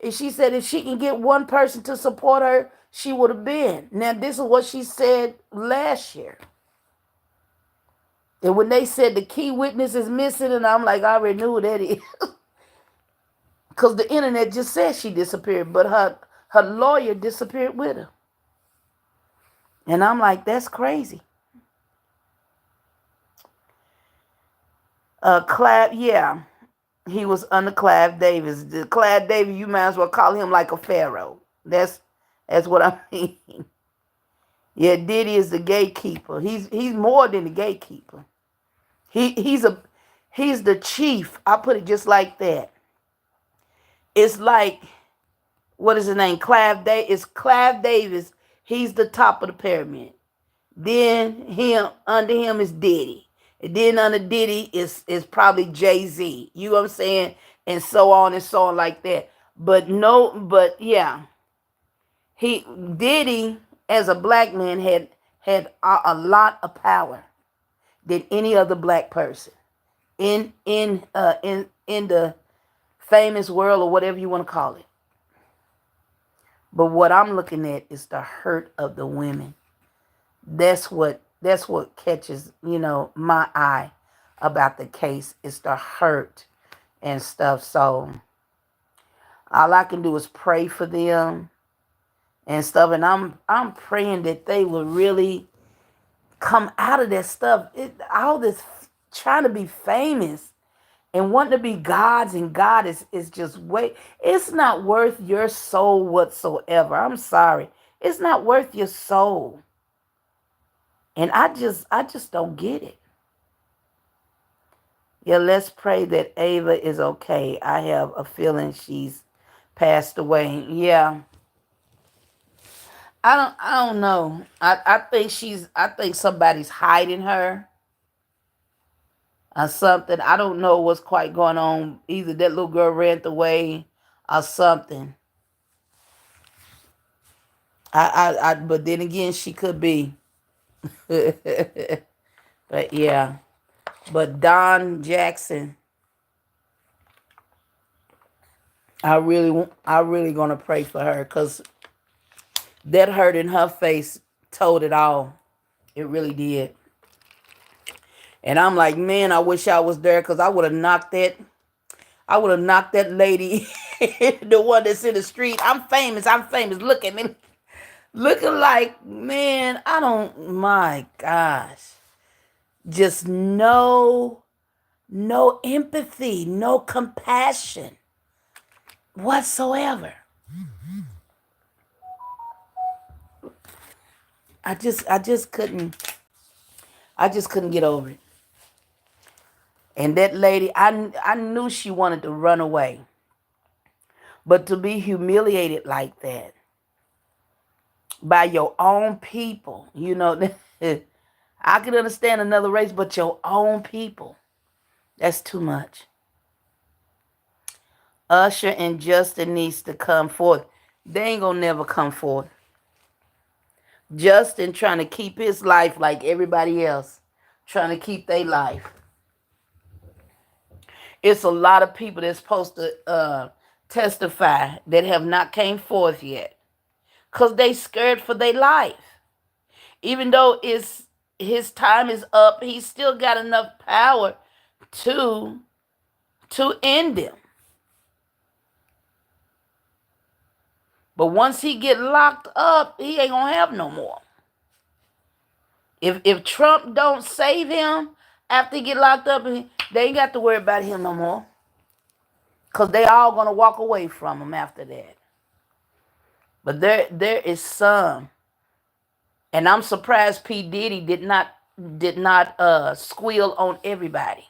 And she said if she can get one person to support her, she would have been. Now this is what she said last year. And when they said the key witness is missing, and I'm like, I already knew who that is. Because the internet just said she disappeared, but her lawyer disappeared with her. And I'm like, that's crazy. Clav, yeah. He was under Clav Davis. The Clav Davis, you might as well call him like a pharaoh. That's what I mean. Yeah, Diddy is the gatekeeper. He's more than the gatekeeper. He's the chief. I put it just like that. It's like, what is his name? It's Clav Davis. He's the top of the pyramid. Then under him is Diddy. And then under Diddy is probably Jay-Z. You know what I'm saying? And so on like that. But yeah. Diddy as a black man had a lot of power than any other black person in the famous world, or whatever you want to call it. But what I'm looking at is the hurt of the women. That's what catches, my eye about the case, is the hurt and stuff. So all I can do is pray for them and stuff. And I'm praying that they will really come out of that stuff. All this trying to be famous and wanting to be gods and God is just it's not worth your soul whatsoever. I'm sorry. It's not worth your soul. And I just don't get it. Yeah, let's pray that Ava is okay. I have a feeling she's passed away. Yeah. I don't know. I think somebody's hiding her or something. I don't know what's quite going on. Either that little girl ran away or something. But then again, she could be. But yeah. But Don Jackson, I really gonna pray for her, because that hurt in her face told it all. It really did. And I'm like, man, I wish I was there, because I would have knocked that lady, the one that's in the street. I'm famous. Look at me. Looking like, man, my gosh. Just no empathy, no compassion whatsoever. I just couldn't get over it. And that lady, I knew she wanted to run away. But to be humiliated like that by your own people, I can understand another race, but your own people, that's too much. Usher and Justin needs to come forth. They ain't gonna never come forth. Justin trying to keep his life like everybody else, trying to keep their life. It's a lot of people that's supposed to testify that have not came forth yet, because they scared for their life. Even though his time is up, he's still got enough power to end them. But once he get locked up, he ain't gonna have no more. If Trump don't save him after he get locked up, they ain't got to worry about him no more. Because they all going to walk away from him after that. But there is some. And I'm surprised P. Diddy did not squeal on everybody.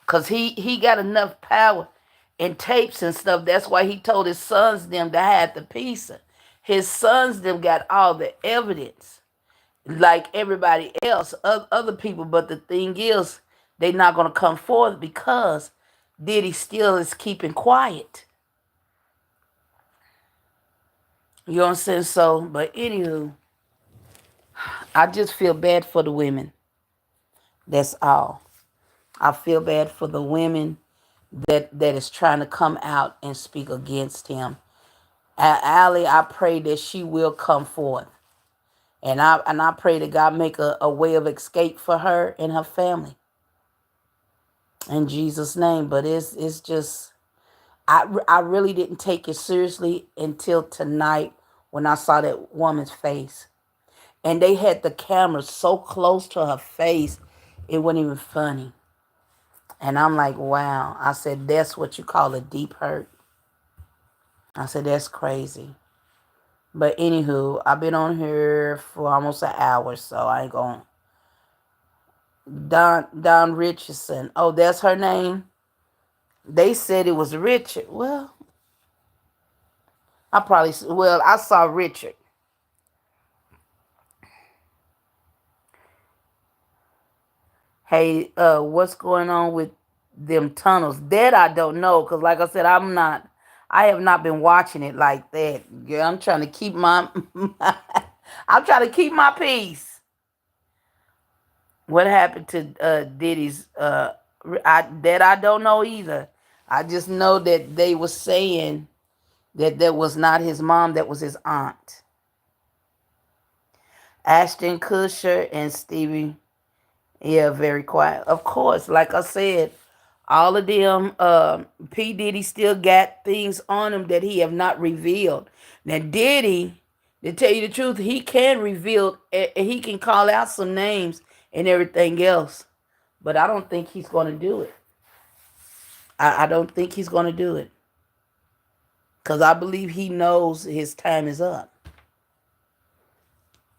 Because he got enough power and tapes and stuff. That's why he told his sons them to hide the piece. His sons them got all the evidence, like everybody else, other people. But the thing is, they not going to come forth because Diddy still is keeping quiet. You know what I'm saying? So, but anywho, I just feel bad for the women. That's all. I feel bad for the women that is trying to come out and speak against him. Allie, I pray that she will come forth. And I pray that God make a way of escape for her and her family. In Jesus' name. But it's just I really didn't take it seriously until tonight when I saw that woman's face. And they had the camera so close to her face, it wasn't even funny. And I'm like, wow. I said, that's what you call a deep hurt. I said, that's crazy. But anywho, I've been on here for almost an hour, so I ain't going. Don Richardson. Oh, that's her name? They said it was Richard. Well, I saw Richard. Hey, what's going on with them tunnels? That I don't know, because like I said, I have not been watching it like that. Yeah, I'm trying to keep I'm trying to keep my peace. What happened to Diddy's? I don't know either. I just know that they were saying that was not his mom, that was his aunt. Ashton Kutcher and Stevie, yeah, very quiet. Of course, like I said, all of them, P. Diddy still got things on him that he have not revealed. Now, Diddy, to tell you the truth, he can reveal, he can call out some names and everything else. But I don't think he's going to do it. I don't think he's going to do it. Because I believe he knows his time is up.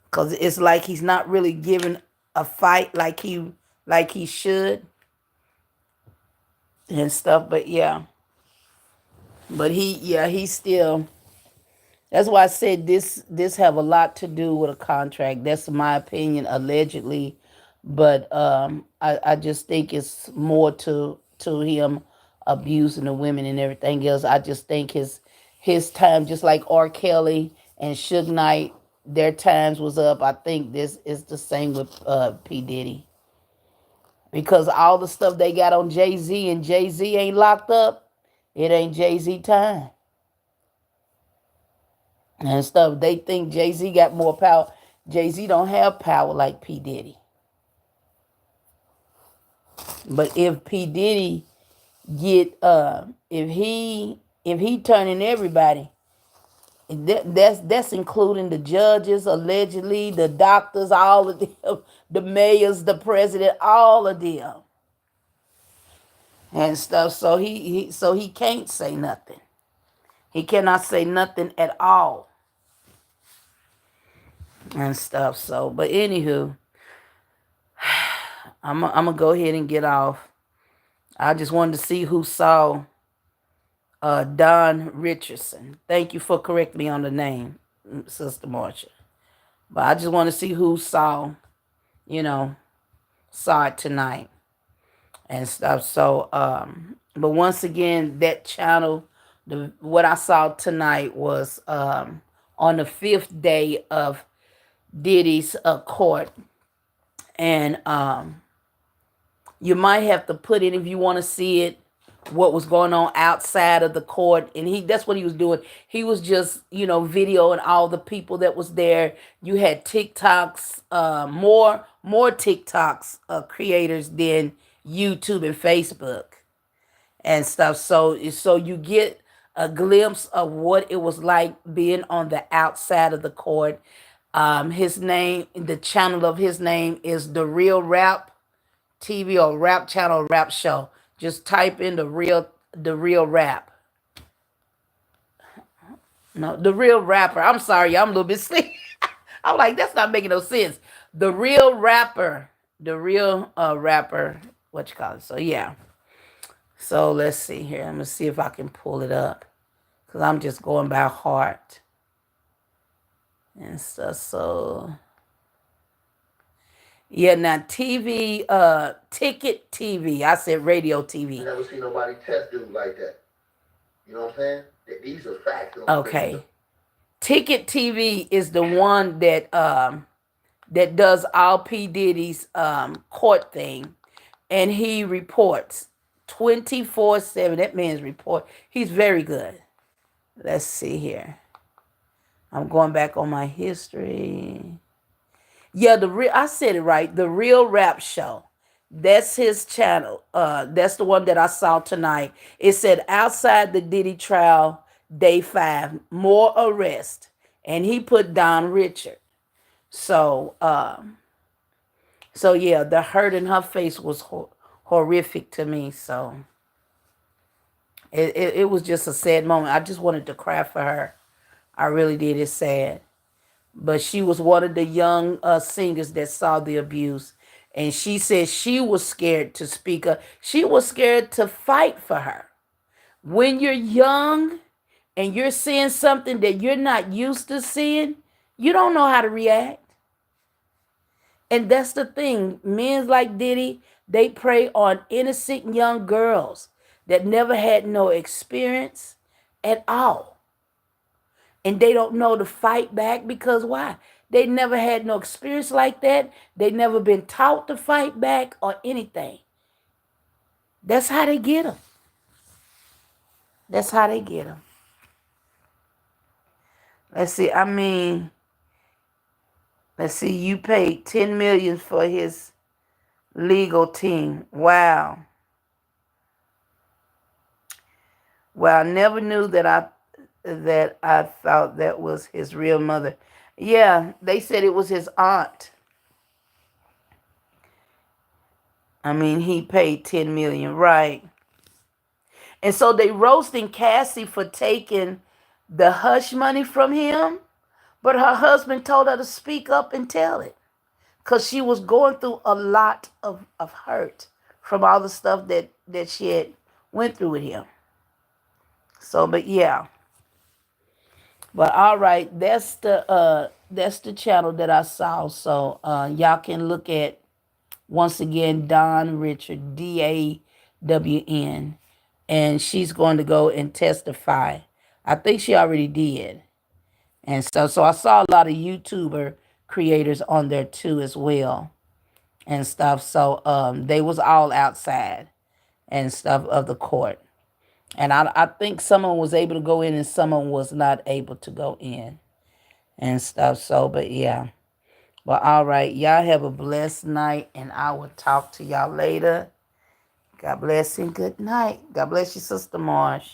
Because it's like he's not really giving a fight like he should and stuff. But yeah. But he's still. That's why I said this have a lot to do with a contract. That's my opinion, allegedly. But I just think it's more to him abusing the women and everything else. I just think his time, just like R. Kelly and Suge Knight, their times was up. I think this is the same with P. Diddy. Because all the stuff they got on Jay-Z and Jay-Z ain't locked up, it ain't Jay-Z time. And stuff, they think Jay-Z got more power. Jay-Z don't have power like P. Diddy. But if P. Diddy get if he turning everybody, that's including the judges, allegedly, the doctors, all of them, the mayors, the president, all of them and stuff. So he can't say nothing. He cannot say nothing at all and stuff. So, but anywho, I'm gonna go ahead and get off. I just wanted to see who saw Don Richardson. Thank you for correcting me on the name, Sister Marcia. But I just want to see who you know, saw it tonight and stuff. So, but once again, that channel, what I saw tonight was on the 5th day of Diddy's court. And you might have to put in, if you want to see it, what was going on outside of the court. And that's what he was doing. He was just, videoing all the people that was there. You had TikToks, more TikToks creators than YouTube and Facebook and stuff. So you get a glimpse of what it was like being on the outside of the court. His name, the channel of his name is The Real Rap TV or Rap Channel Rap Show. Just type in the real rap. No, The Real Rapper. I'm sorry, I'm a little bit sleepy. I'm like, that's not making no sense. The Real Rapper. The Real Rapper. What you call it? So yeah. So let's see here. I'm gonna see if I can pull it up. Cause I'm just going by heart and stuff. So yeah, now TV, Ticket TV. I said radio TV. I never seen nobody test dude like that. You know what I'm saying? These are facts. Okay. Ticket TV is the one that does all P. Diddy's court thing. And he reports 24/7. That man's report. He's very good. Let's see here. I'm going back on my history. Yeah, I said it right. The Real Rap Show. That's his channel. That's the one that I saw tonight. It said outside the Diddy trial, day 5, more arrest, and he put Don Richard. So, so yeah, the hurt in her face was horrific to me. So it was just a sad moment. I just wanted to cry for her. I really did. It's sad. But she was one of the young singers that saw the abuse. And she said she was scared to speak up. She was scared to fight for her. When you're young and you're seeing something that you're not used to seeing, you don't know how to react. And that's the thing. Men like Diddy, they prey on innocent young girls that never had no experience at all. And they don't know to fight back because why? They never had no experience like that. They never been taught to fight back or anything. That's how they get them. That's how they get them. Let's see. Let's see. You paid $10 million for his legal team. Wow. Well, I never knew that I thought that was his real mother. Yeah, they said it was his aunt. He paid $10 million, right? And so they roasting Cassie for taking the hush money from him, but her husband told her to speak up and tell it because she was going through a lot of hurt from all the stuff that she had went through with him. So, but yeah. But all right, that's the channel that I saw. So y'all can look at once again Don Richard, DAWN, and she's going to go and testify. I think she already did, and so I saw a lot of YouTuber creators on there too as well and stuff. So they was all outside and stuff of the court. And I think someone was able to go in and someone was not able to go in and stuff. So, but yeah. Well, all right. Y'all have a blessed night, and I will talk to y'all later. God bless and good night. God bless you, Sister Marsh.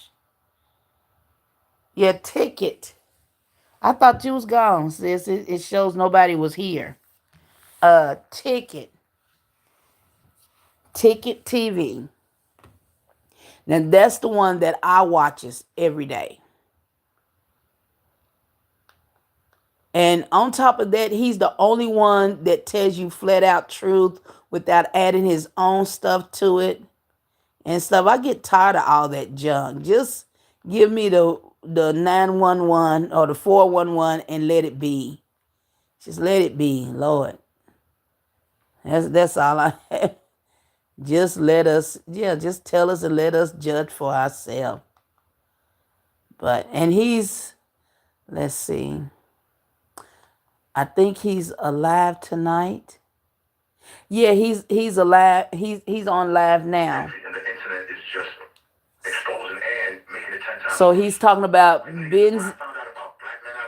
Yeah, Ticket. I thought you was gone, sis. It shows nobody was here. Ticket. Ticket TV. Now, that's the one that I watches every day. And on top of that, he's the only one that tells you flat out truth without adding his own stuff to it and stuff. I get tired of all that junk. Just give me the 911 or the 411 and let it be. Just let it be, Lord. That's all I have. Just just tell us and let us judge for ourselves. Let's see. I think he's alive tonight. Yeah, he's alive. He's on live now. And the internet is just exposing and making it 10 times. So he's talking about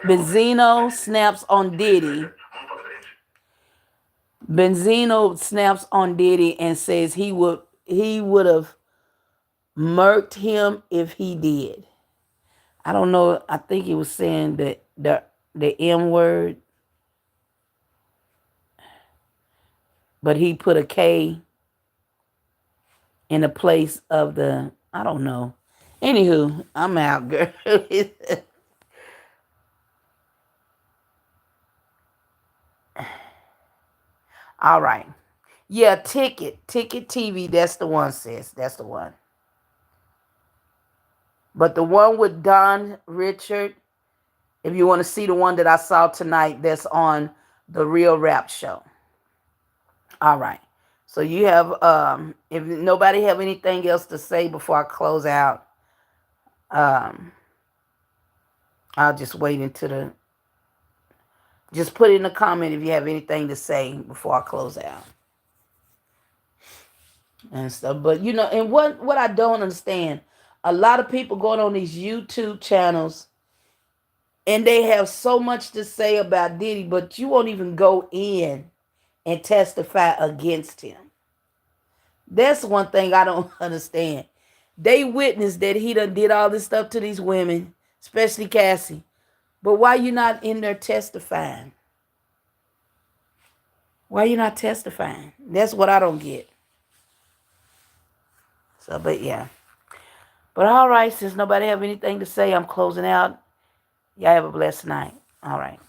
Benzino snaps on Diddy. Benzino snaps on Diddy and says he would have murked him if he did. I don't know. I think he was saying the M word. but he put a K in the place of the, I don't know. Anywho, I'm out, girl. All right. Yeah, Ticket TV. That's the one, sis. That's the one. But the one with Don Richard, if you want to see the one that I saw tonight, that's on the Real Rap Show. All right. So you have, if nobody have anything else to say before I close out, um, I'll just wait until the, just put in a comment if you have anything to say before I close out and stuff. But and what I don't understand, a lot of people going on these YouTube channels and they have so much to say about Diddy, but you won't even go in and testify against him. That's one thing I don't understand. They witnessed that he done did all this stuff to these women, especially Cassie. But why you not in there testifying? Why you not testifying? That's what I don't get. So, but yeah. But all right, since nobody have anything to say, I'm closing out. Y'all have a blessed night. All right.